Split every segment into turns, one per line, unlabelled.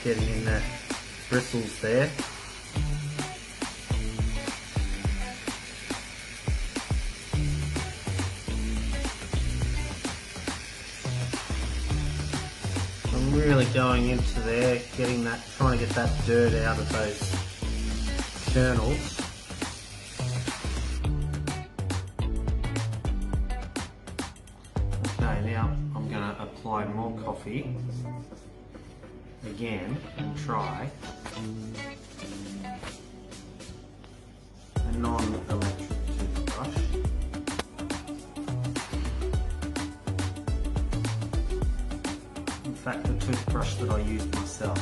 getting in the bristles there. I'm really going into there, getting that, trying to get that dirt out of those kernels. Okay, now I'm going to apply more coffee again and try a non-electric toothbrush. In fact, the toothbrush that I use myself,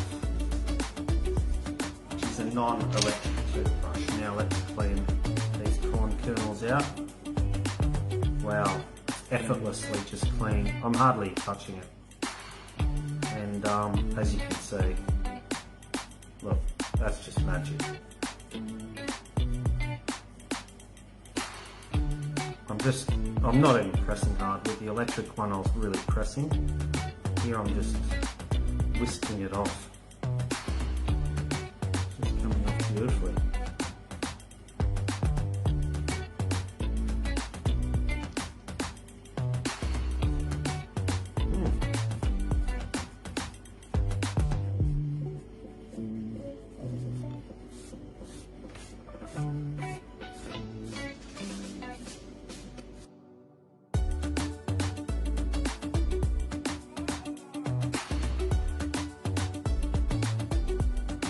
which is a non-electric toothbrush. Now let's clean these corn kernels out. Wow, effortlessly just clean. I'm hardly touching it. And as you can see, look, that's just magic. I'm not even pressing hard. With the electric one I was really pressing. Here I'm just whisking it off. It's just coming off beautifully.